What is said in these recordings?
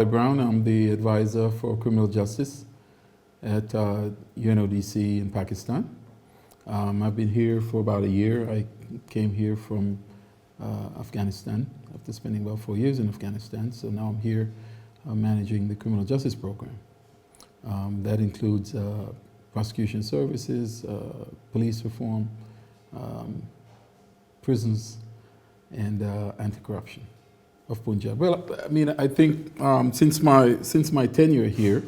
Collie Brown. I'm the advisor for criminal justice at UNODC in Pakistan. I've been here for about a year. I came here from Afghanistan after spending about 4 years in Afghanistan. So now I'm here managing the criminal justice program. That includes prosecution services, police reform, prisons, and anti-corruption of Punjab. Well, I mean, I think since my tenure here,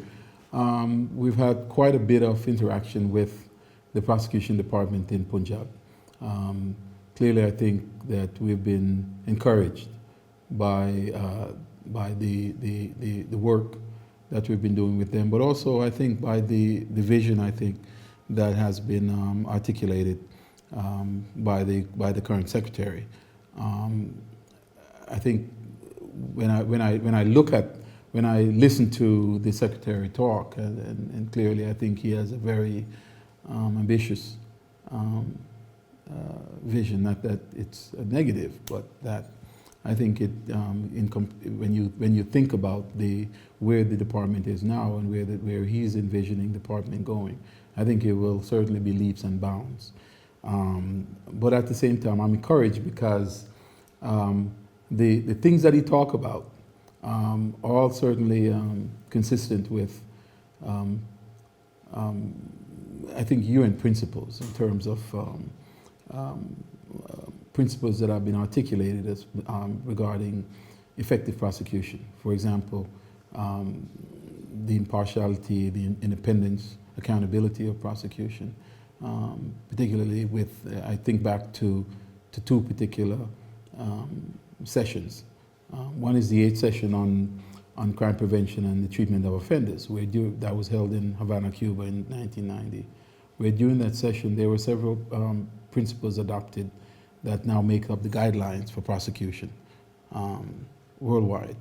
we've had quite a bit of interaction with the prosecution department in Punjab. Clearly, I think that we've been encouraged by the work that we've been doing with them, but also I think by the vision that has been articulated by the current secretary. I think when I listen to the secretary talk, and clearly I think he has a very ambitious vision. Not that it's a negative, but that I think it when you think about where the department is now and where he's envisioning the department going, I think it will certainly be leaps and bounds. But at the same time, I'm encouraged because the things that he talked about are all certainly consistent with, I think, UN principles in terms of principles that have been articulated as regarding effective prosecution. For example, the impartiality, the independence, accountability of prosecution, particularly with, I think back to two particular sessions. One is the 8th session on crime prevention and the treatment of offenders, that was held in Havana, Cuba in 1990, where during that session there were several principles adopted that now make up the guidelines for prosecution worldwide.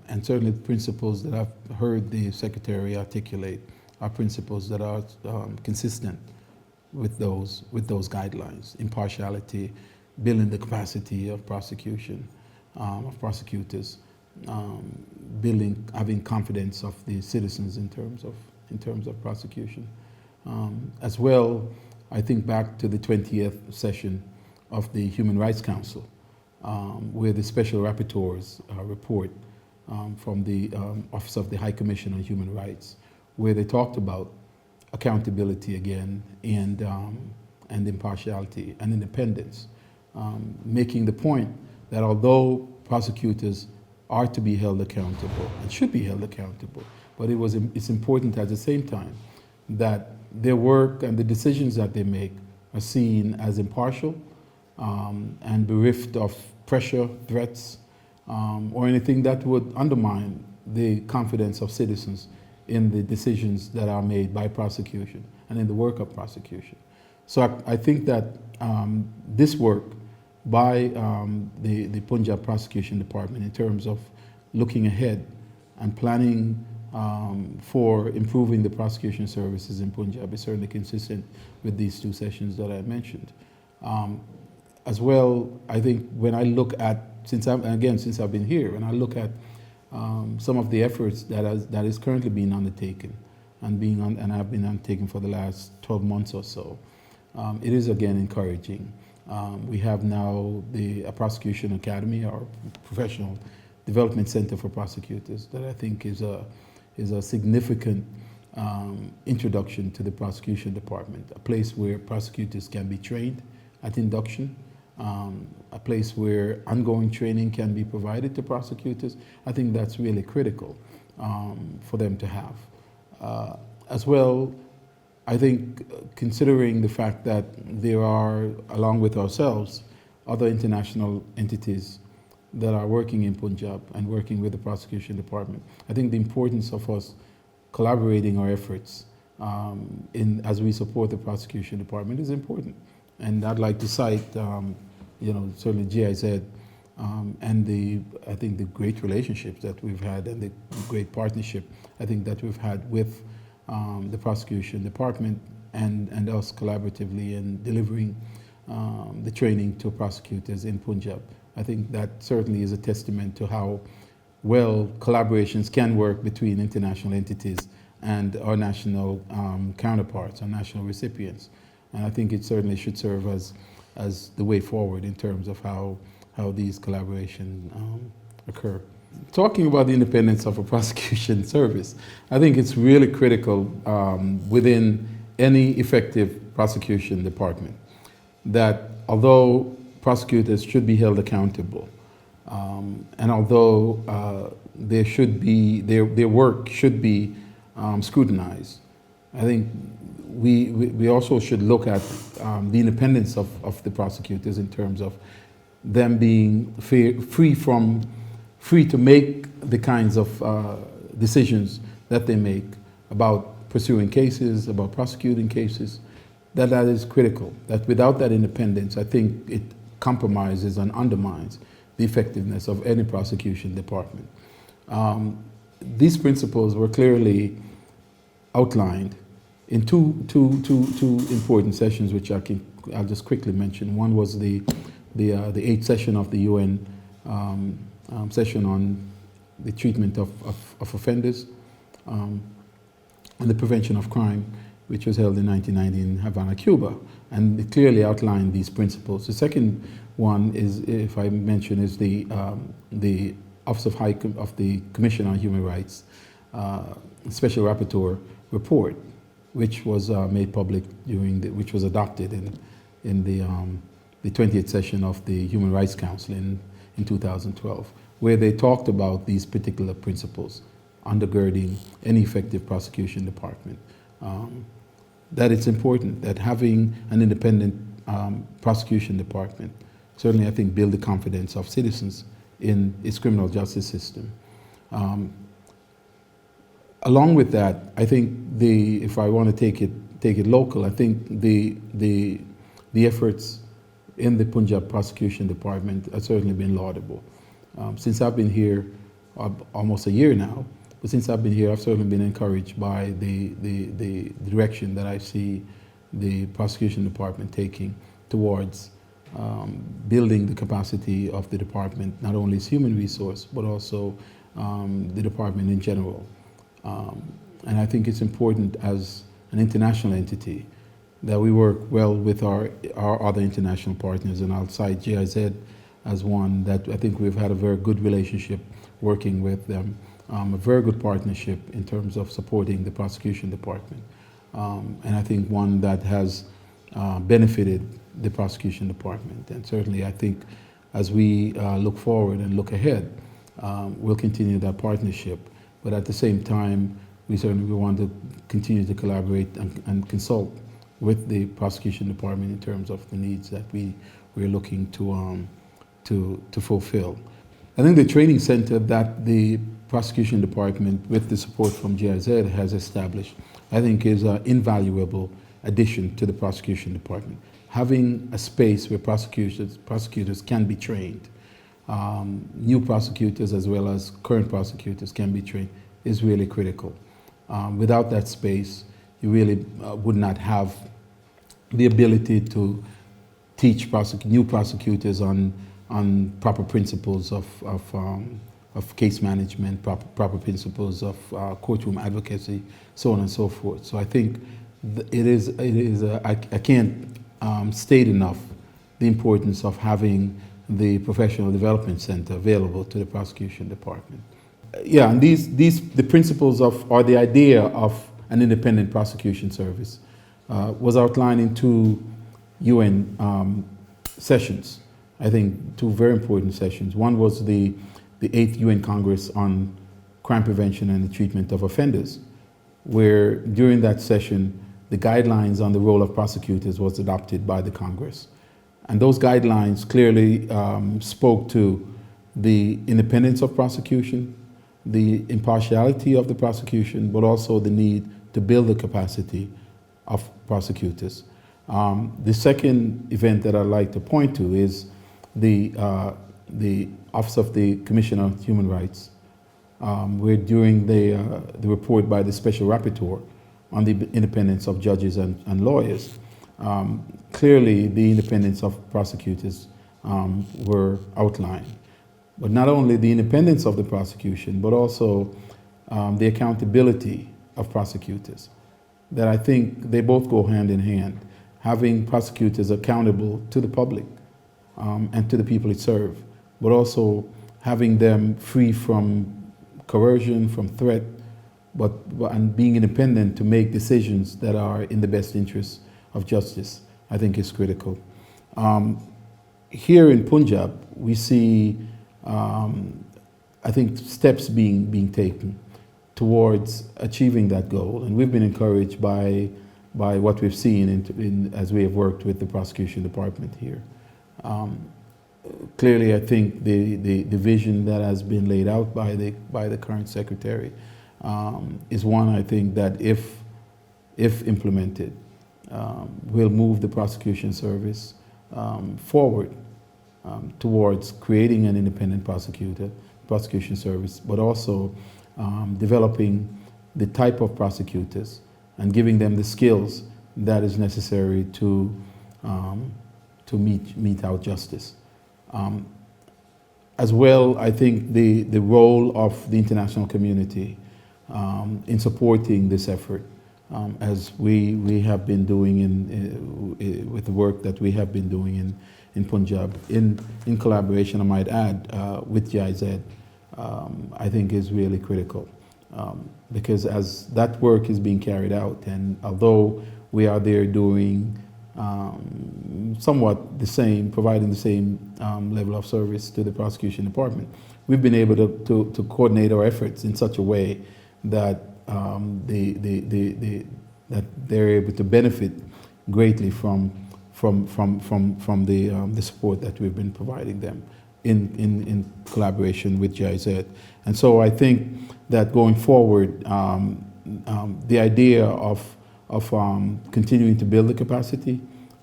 And certainly the principles that I've heard the Secretary articulate are principles that are consistent with those guidelines: impartiality, building the capacity of prosecution, of prosecutors, having confidence of the citizens in terms of prosecution. As well, I think back to the 20th session of the Human Rights Council, where the Special Rapporteur's report from the Office of the High Commission on Human Rights, where they talked about accountability again and impartiality and independence, making the point that although prosecutors are to be held accountable and should be held accountable, but it's important at the same time that their work and the decisions that they make are seen as impartial and bereft of pressure, threats, or anything that would undermine the confidence of citizens in the decisions that are made by prosecution and in the work of prosecution. So I think that this work by the Punjab Prosecution Department in terms of looking ahead and planning for improving the prosecution services in Punjab is certainly consistent with these two sessions that I mentioned. As well, I think when I look at, since I've been here, and I look at some of the efforts that is currently being undertaken and have been undertaken for the last 12 months or so, it is again encouraging. We have now a prosecution academy, or professional development center for prosecutors, that I think is a significant introduction to the prosecution department, a place where prosecutors can be trained at induction, a place where ongoing training can be provided to prosecutors. I think that's really critical for them to have. As well, I think considering the fact that there are, along with ourselves, other international entities that are working in Punjab and working with the prosecution department, I think the importance of us collaborating our efforts as we support the prosecution department is important. And I'd like to cite, certainly GIZ and I think the great relationships that we've had and the great partnership I think that we've had with the prosecution department and us collaboratively in delivering the training to prosecutors in Punjab. I think that certainly is a testament to how well collaborations can work between international entities and our national counterparts, our national recipients. And I think it certainly should serve as the way forward in terms of how these collaborations occur. Talking about the independence of a prosecution service, I think it's really critical within any effective prosecution department that although prosecutors should be held accountable, and although their work should be scrutinized, I think we also should look at the independence of the prosecutors in terms of them being free to make the kinds of decisions that they make about pursuing cases, about prosecuting cases. That is critical. That without that independence, I think it compromises and undermines the effectiveness of any prosecution department. These principles were clearly outlined in two important sessions, which I'll just quickly mention. One was the 8th session of the UN session on the treatment of offenders and the prevention of crime, which was held in 1990 in Havana, Cuba, and it clearly outlined these principles. The second one is, if I mention, is the Office of the Commission on Human Rights Special Rapporteur report, which was made public which was adopted in the 20th session of the Human Rights Council in 2012, where they talked about these particular principles undergirding any effective prosecution department. That it's important that having an independent prosecution department certainly, I think, build the confidence of citizens in its criminal justice system. Along with that, I think if I want to take it local, I think the efforts in the Punjab prosecution department have certainly been laudable. Since I've been here almost a year now, but since I've been here, I've certainly been encouraged by the direction that I see the prosecution department taking towards building the capacity of the department, not only as human resource, but also the department in general. And I think it's important as an international entity that we work well with our other international partners, and I'll cite GIZ as one that I think we've had a very good relationship working with them, a very good partnership in terms of supporting the prosecution department, and I think one that has benefited the prosecution department. And certainly I think as we look forward and look ahead, we'll continue that partnership, but at the same time we certainly want to continue to collaborate and consult with the prosecution department in terms of the needs that we're looking to fulfill. I think the training center that the prosecution department, with the support from GIZ, has established, I think is an invaluable addition to the prosecution department. Having a space where prosecutors can be trained, new prosecutors as well as current prosecutors can be trained, is really critical. Without that space, you really would not have the ability to teach new prosecutors on proper principles of case management, proper principles of courtroom advocacy, so on and so forth. So I think I can't state enough the importance of having the Professional Development Center available to the prosecution department. Yeah, and the principles or the idea of an independent prosecution service was outlined in two UN sessions. I think two very important sessions. One was the 8th UN Congress on Crime Prevention and the Treatment of Offenders, where during that session, the guidelines on the role of prosecutors was adopted by the Congress. And those guidelines clearly spoke to the independence of prosecution, the impartiality of the prosecution, but also the need to build the capacity of prosecutors. The second event that I'd like to point to is the Office of the Commission on Human Rights, where during the report by the Special Rapporteur on the independence of judges and lawyers, clearly the independence of prosecutors were outlined. but not only the independence of the prosecution, but also the accountability of prosecutors. That I think they both go hand in hand. Having prosecutors accountable to the public and to the people it serves, but also having them free from coercion, from threat, and being independent to make decisions that are in the best interest of justice, I think is critical. Here in Punjab, we see, I think, steps being taken towards achieving that goal, and we've been encouraged by what we've seen as we have worked with the prosecution department here. Clearly, I think the vision that has been laid out by the current secretary is one, I think, that if implemented, will move the prosecution service forward towards creating an independent prosecution service, but also developing the type of prosecutors and giving them the skills that is necessary to mete out justice. As well, I think the role of the international community in supporting this effort, as we have been doing with the work that we have been doing in Punjab, in collaboration, I might add, with GIZ, I think is really critical. Because as that work is being carried out, and although we are there doing somewhat the same, providing the same level of service to the prosecution department, we've been able to coordinate our efforts in such a way that that they're able to benefit greatly from the support that we've been providing them in collaboration with GIZ. And so I think that going forward, the idea of continuing to build the capacity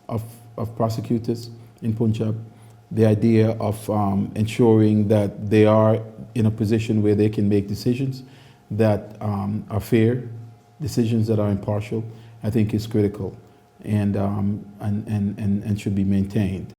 of prosecutors in Punjab, the idea of ensuring that they are in a position where they can make decisions that are fair, decisions that are impartial, I think is critical and should be maintained.